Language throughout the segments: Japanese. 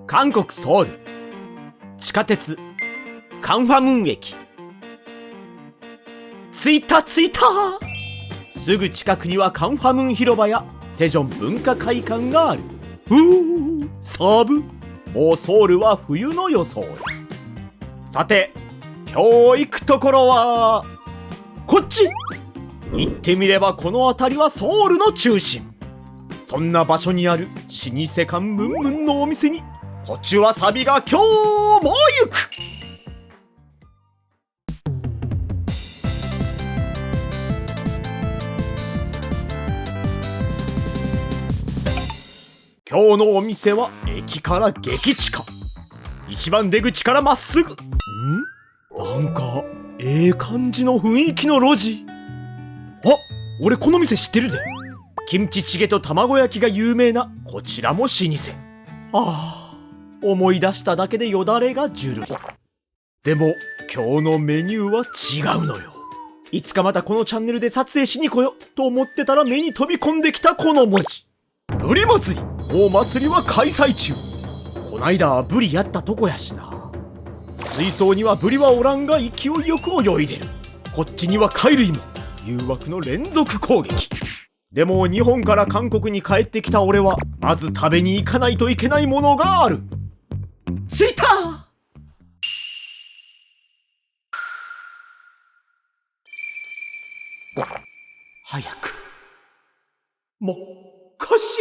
韓国ソウル地下鉄カンファムン駅。着いた着いた。すぐ近くにはカンファムン広場やセジョン文化会館がある。寒。もうソウルは冬の装い。さて今日行くところはこっち。言ってみればこの辺りはソウルの中心。そんな場所にある老舗感ムンムンのお店にこっちわさびが今日も行く。今日のお店は駅から激近。一番出口からまっすぐ。なんか感じの雰囲気の路地。あ、俺この店知ってるで。キムチチゲと卵焼きが有名なこちらも老舗。思い出しただけでよだれがじゅるり。でも今日のメニューは違うのよ。いつかまたこのチャンネルで撮影しに来よと思ってたら目に飛び込んできたこの文字。ブリ祭り。もう祭りは開催中。こないだブリやったとこやしな。水槽にはブリはおらんが勢いよく泳いでる。こっちには貝類も。誘惑の連続攻撃。でも日本から韓国に帰ってきた俺はまず食べに行かないといけないものがある。着いた。早くもう少し。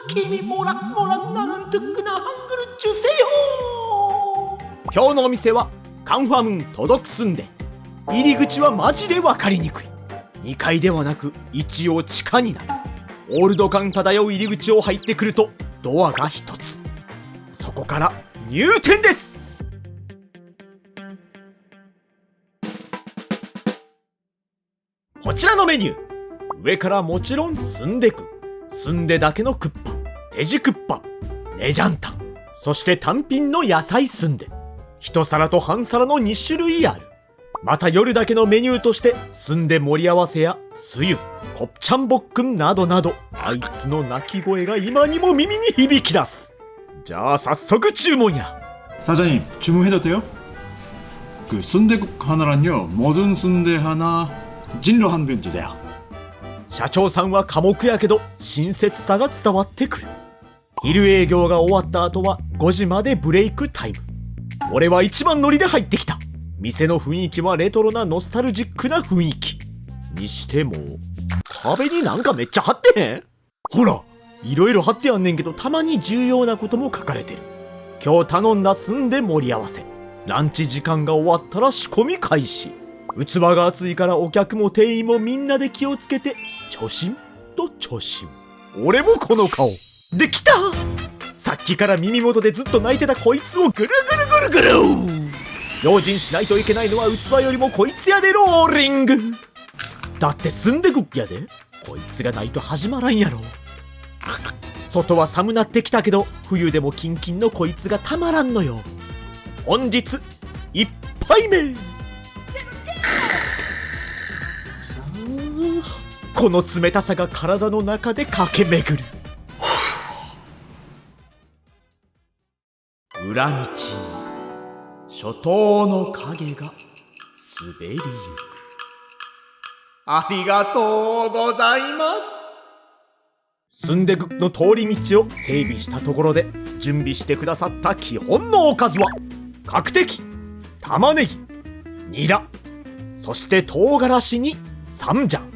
君もらもらななんとくなハングルチュセヨ。今日のお店はカンファムントドクスンで、入り口はマジで分かりにくい。2階ではなく一応地下になる。オールド感漂う入り口を入ってくるとドアが一つ。そこから入店です。こちらのメニュー、上からもちろんスンデク、スンデだけのクッパ、デジクッパ、ネジャンタン、そして単品の野菜スンデ。一皿と半皿の2種類ある。また夜だけのメニューとしてスンデ盛り合わせやスユ、コプチャンボックンなどなど、あいつの鳴き声が今にも耳に響き出す。じゃあ早速注文や。 사장님 주문해도 돼요? 그 순대국 하나랑요 모든 순대 하나 진로 한 분 주세요. 社長さんは寡黙やけど親切さが伝わってくる。昼営業が終わった後は5時までブレイクタイム。俺は一番乗りで入ってきた。店の雰囲気はレトロなノスタルジックな雰囲気にしても、壁になんかめっちゃ貼ってへん？ほら、いろいろ貼ってあんねんけど、たまに重要なことも書かれてる。今日頼んだスンデ盛り合わせ。ランチ時間が終わったら仕込み開始。器が熱いからお客も店員もみんなで気をつけて貯心と貯心。俺もこの顔できた。さっきから耳元でずっと泣いてたこいつをぐるぐるぐるぐる。用心しないといけないのは器よりもこいつやで。ローリングだってスンデクやで。こいつがないと始まらんやろ。外は寒なってきたけど冬でもキンキンのこいつがたまらんのよ。本日1杯目。この冷たさが体の中で駆け巡る。裏道に初冬の影が滑りゆく。ありがとうございます。スンデクの通り道を整備したところで準備してくださった基本のおかずは角的、玉ねぎ、ニラ、そして唐辛子にサムジャン。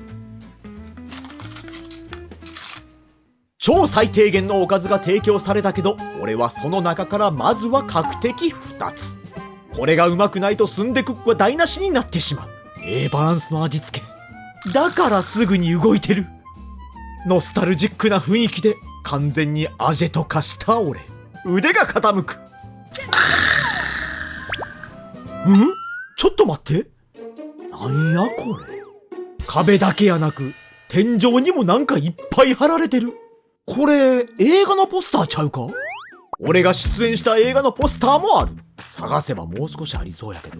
超最低限のおかずが提供されたけど、俺はその中からまずは角的2つ。これがうまくないとスンデクックは台無しになってしまう。バランスの味付けだからすぐに動いてる。ノスタルジックな雰囲気で完全にアジェと化した俺。腕が傾く。ちょっと待って、なんやこれ。壁だけやなく天井にもなんかいっぱい貼られてる。これ映画のポスターちゃうか？俺が出演した映画のポスターもある。探せばもう少しありそうやけど。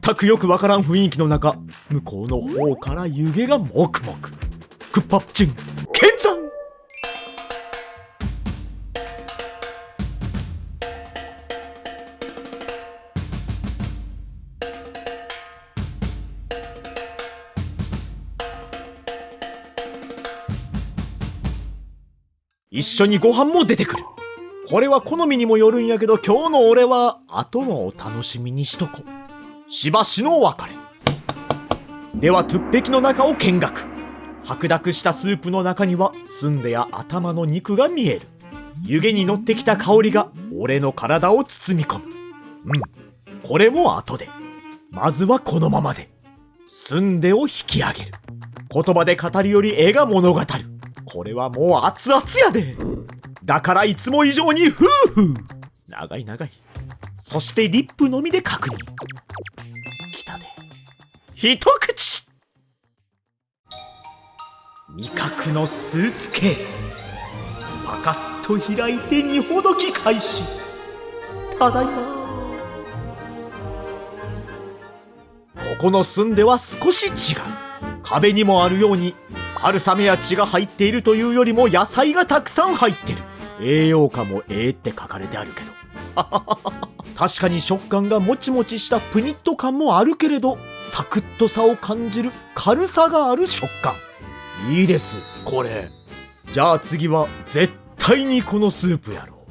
全くよくわからん雰囲気の中、向こうの方から湯気がもくもく。クッパッチン、剣山。一緒にご飯も出てくる。これは好みにもよるんやけど、今日の俺は後のお楽しみにしとこ。しばしのお別れ。ではトゥッペキの中を見学。白濁したスープの中にはスンデや頭の肉が見える。湯気に乗ってきた香りが俺の体を包み込む。これも後で。まずはこのままでスンデを引き上げる。言葉で語るより絵が物語る。これはもう熱々やで。だからいつも以上にフーフー。長い長い。そしてリップのみで確認。来たで。一口。味覚のスーツケース。パカッと開いて荷ほどき開始。ただいま。ここのスンデは少し違う。壁にもあるように春雨や血が入っているというよりも野菜がたくさん入ってる。栄養価もって書かれてあるけど確かに食感がもちもちしたプニッと感もあるけれど、サクッとさを感じる軽さがある食感。いいですこれ。じゃあ次は絶対にこのスープやろ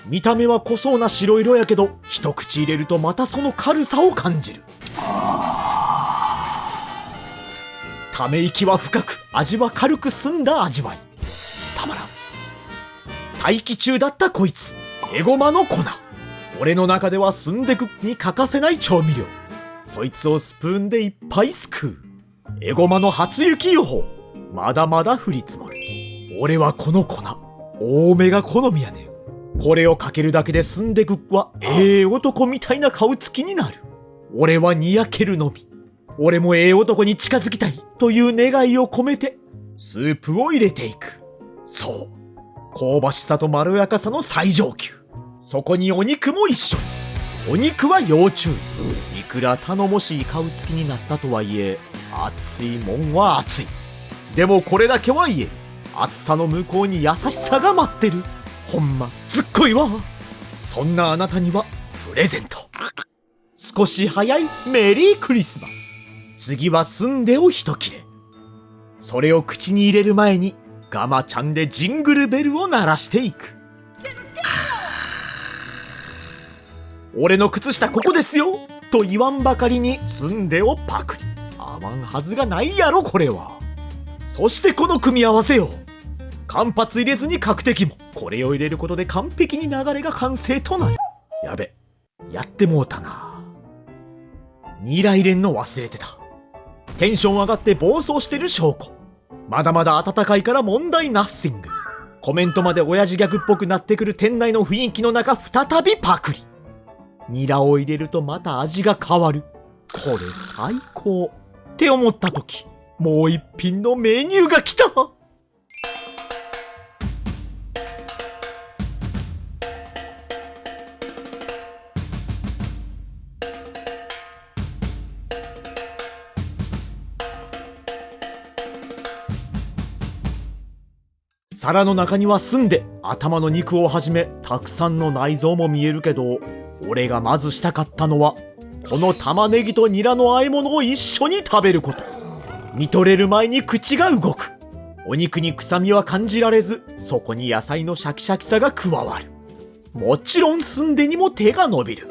う。見た目は濃そうな白色やけど、一口入れるとまたその軽さを感じる。ため息は深く、味は軽く澄んだ味わい。たまらん。待機中だったこいつ、エゴマの粉。俺の中ではスンデクに欠かせない調味料。そいつをスプーンでいっぱいすくう。エゴマの初雪予報。まだまだ降り積もる。俺はこの粉多めが好みやねん。これをかけるだけでスンデクは男みたいな顔つきになる。俺はにやけるのみ。俺も男に近づきたいという願いを込めてスープを入れていく。そう、香ばしさとまろやかさの最上級。そこにお肉も一緒に。お肉は要注意。いくら頼もしい顔つきになったとはいえ、熱いもんは熱い。でもこれだけは言える。熱さの向こうに優しさが待ってる。ほんまずっこいわ。そんなあなたにはプレゼント。少し早いメリークリスマス。次はスンデを一切れ。それを口に入れる前にガマちゃんでジングルベルを鳴らしていく。俺の靴下ここですよと言わんばかりにスンデをパクリ。合わんはずがないやろこれは。そしてこの組み合わせよ。間髪入れずに角的も。これを入れることで完璧に流れが完成となる。やべ、やってもうたな。ニラ入れんの忘れてた。テンション上がって暴走してる証拠。まだまだ暖かいから問題ナッシング。コメントまで親父ギャグっぽくなってくる店内の雰囲気の中、再びパクリ。ニラを入れるとまた味が変わる。これ最高って思った時、もう一品のメニューが来た。皿の中には澄んで頭の肉をはじめたくさんの内臓も見えるけど、俺がまずしたかったのはこの玉ねぎとニラの和え物を一緒に食べること。見とれる前に口が動く。お肉に臭みは感じられず、そこに野菜のシャキシャキさが加わる。もちろん澄んでにも手が伸びる。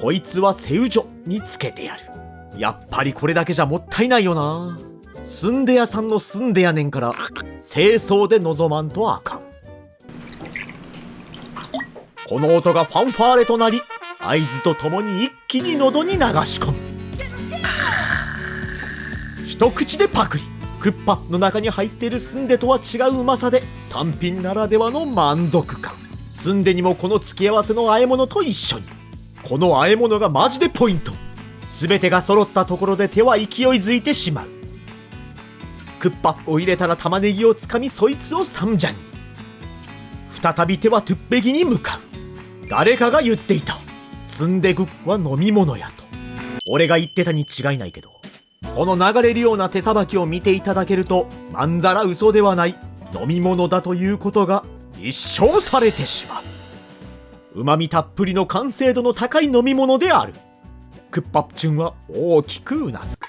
こいつはセウジョにつけてやる。やっぱりこれだけじゃもったいないよな。スンデ屋さんのスンデやねんから、清掃で臨まんとあかん。この音がファンファーレとなり、合図とともに一気に喉に流し込む。一口でパクリ。クッパの中に入っているスンデとは違ううまさで、単品ならではの満足感。スンデにもこの付け合わせの和え物と一緒に。この和え物がマジでポイント。全てが揃ったところで手は勢いづいてしまう。クッパを入れたら玉ねぎをつかみ、そいつをサムジャンに。再び手はトゥッペギに向かう。誰かが言っていた。スンデグは飲み物やと。俺が言ってたに違いないけど、この流れるような手さばきを見ていただけると、まんざら嘘ではない飲み物だということが立証されてしまう。旨味たっぷりの完成度の高い飲み物である。クッパッチュンは大きくうなずく。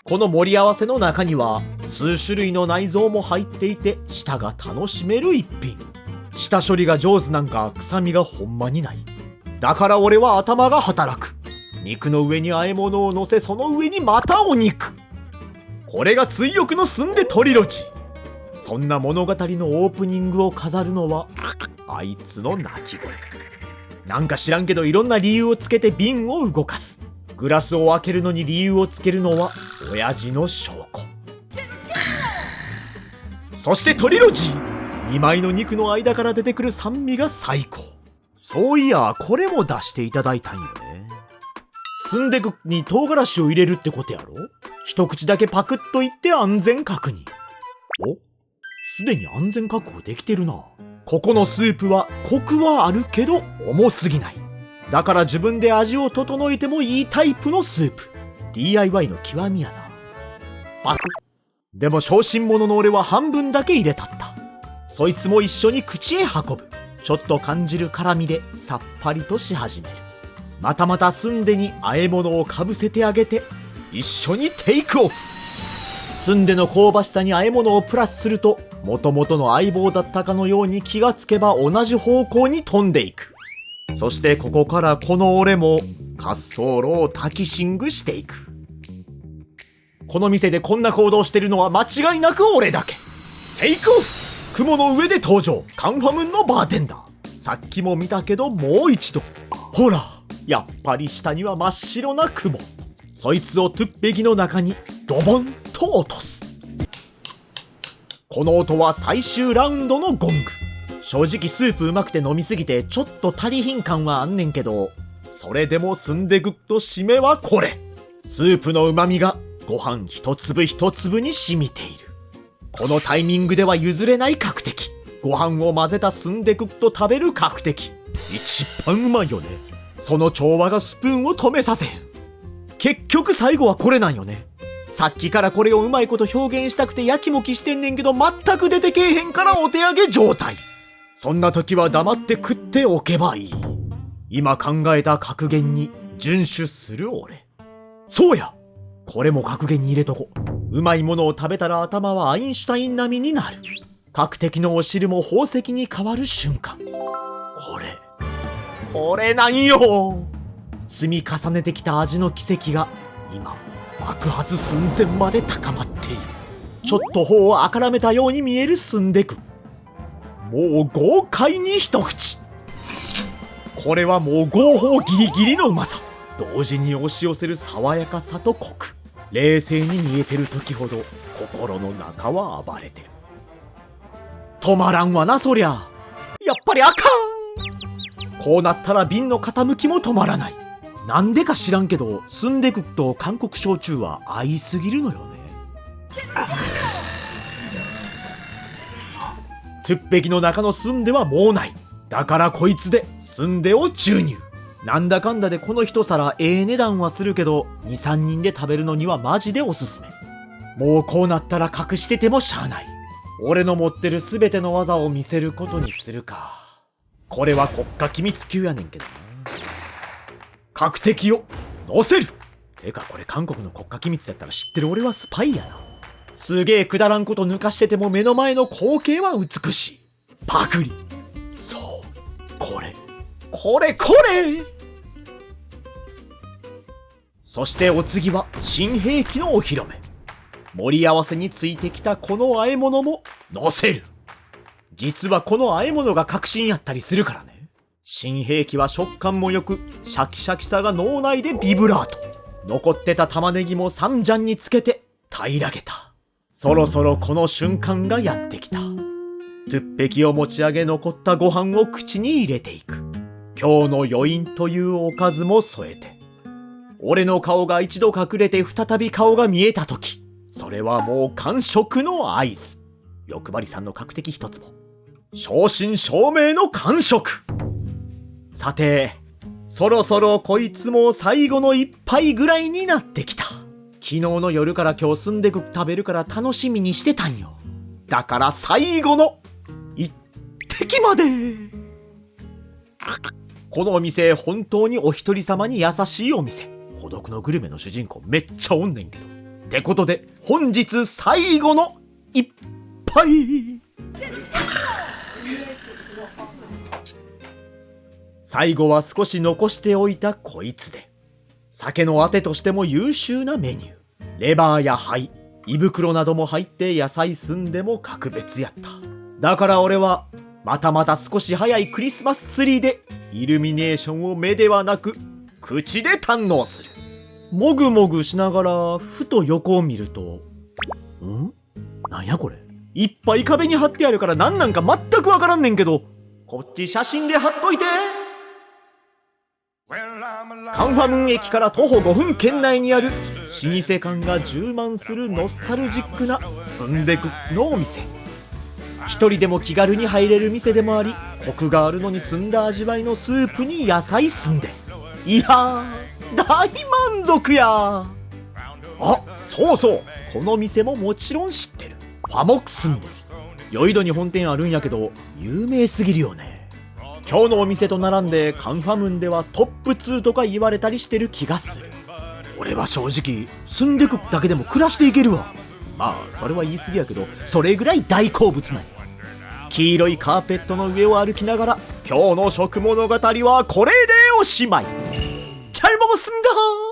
この盛り合わせの中には数種類の内臓も入っていて舌が楽しめる一品。下処理が上手なんか臭みがほんまにない。だから俺は頭が働く。肉の上に和え物を乗せ、その上にまたお肉。これが追憶のすんでトリロジー。そんな物語のオープニングを飾るのはあいつの鳴き声。なんか知らんけどいろんな理由をつけて瓶を動かす。グラスを開けるのに理由をつけるのは親父の証拠。そしてトリロジー、2枚の肉の間から出てくる酸味が最高。そういやこれも出していただいたんよね。スンデグに唐辛子を入れるってことやろ。一口だけパクッといって安全確認。お、すでに安全確保できてるな。ここのスープはコクはあるけど重すぎない。だから自分で味を整えてもいいタイプのスープ。 DIY の極みやな。パクッ。でも小心者の俺は半分だけ入れたった。そいつも一緒に口へ運ぶ。ちょっと感じる辛みでさっぱりとし始める。またまたスンデに和え物をかぶせてあげて一緒にテイクオフ。スンデの香ばしさに和え物をプラスすると元々の相棒だったかのように気がつけば同じ方向に飛んでいく。そしてここからこの俺も滑走路をタキシングしていく。この店でこんな行動してるのは間違いなく俺だけ。テイクオフ。雲の上で登場、カンファムンのバーテンダー。さっきも見たけどもう一度。ほら、やっぱり下には真っ白な雲。そいつをトゥッペギの中にドボンと落とす。この音は最終ラウンドのゴング。正直スープうまくて飲みすぎてちょっと足りひん感はあんねんけど、それでもスンデグッと締めはこれ。スープの旨味がご飯一粒一粒に染みている。このタイミングでは譲れない角的。ご飯を混ぜたスンデグッと食べる角的。一番うまいよね。その調和がスプーンを止めさせへん。結局最後はこれなんよね。さっきからこれをうまいこと表現したくてやきもきしてんねんけど全く出てけえへんからお手上げ状態。そんな時は黙って食っておけばいい。今考えた格言に遵守する俺。そうや、これも格言に入れとこ。うまいものを食べたら頭はアインシュタイン並みになる。角的のお汁も宝石に変わる瞬間。これなんよ。積み重ねてきた味の奇跡が今爆発寸前まで高まっている。ちょっと頬をあからめたように見えるスンデグ。もう豪快に一口。これはもう合法ギリギリのうまさ。同時に押し寄せる爽やかさとコク。冷静に見えてる時ほど心の中は暴れてる。止まらんわなそりゃ。やっぱりあかん。こうなったら瓶の傾きも止まらない。なんでか知らんけどスンデグと韓国焼酎は合いすぎるのよね。トゥッペギの中のスンデはもうない。だからこいつでスンデを注入。なんだかんだでこの一皿値段はするけど 2,3 人で食べるのにはマジでおすすめ。もうこうなったら隠しててもしゃあない。俺の持ってる全ての技を見せることにするか。これは国家機密級やねんけどな。角敵を乗せる。てかこれ韓国の国家機密やったら知ってる俺はスパイやな。すげえくだらんこと抜かしてても目の前の光景は美しい。パクリ。そうこれそしてお次は新兵器のお披露目。盛り合わせについてきたこの和え物も乗せる。実はこの和え物が革新やったりするからね。新兵器は食感も良くシャキシャキさが脳内でビブラート。残ってた玉ねぎもサンジャンにつけて平らげた。そろそろこの瞬間がやってきた。トゥッペキを持ち上げ残ったご飯を口に入れていく。今日の余韻というおかずも添えて。俺の顔が一度隠れて再び顔が見えた時、それはもう完食の合図。欲張りさんの角的一つも正真正銘の完食。さてそろそろこいつも最後の一杯ぐらいになってきた。昨日の夜から今日スンデグ食べるから楽しみにしてたんよ。だから最後の一滴まで。このお店本当にお一人様に優しいお店。孤独のグルメの主人公めっちゃおんねんけど、ってことで本日最後の一杯。最後は少し残しておいたこいつで、酒のあてとしても優秀なメニュー。レバーや肺、胃袋なども入って野菜澄んでも格別やった。だから俺はまた少し早いクリスマスツリーでイルミネーションを目ではなく口で堪能する。もぐもぐしながらふと横を見ると、なんやこれ。いっぱい壁に貼ってあるから何なんか全くわからんねんけど、こっち写真で貼っといて。カンファムン駅から徒歩5分圏内にある老舗感が充満するノスタルジックなスンデクのお店。一人でも気軽に入れる店でもあり、コクがあるのに澄んだ味わいのスープに野菜澄んで、いやー大満足や。あ、そうそう、この店ももちろん知ってる。ファモクスンでヨイドに本店あるんやけど有名すぎるよね。今日のお店と並んでカンファムンではトップ2とか言われたりしてる気がする。俺は正直住んでくだけでも暮らしていけるわ。まあそれは言い過ぎやけど、それぐらい大好物なんや。黄色いカーペットの上を歩きながら今日の食物語はこれでおしまい。チャルモモすんだー。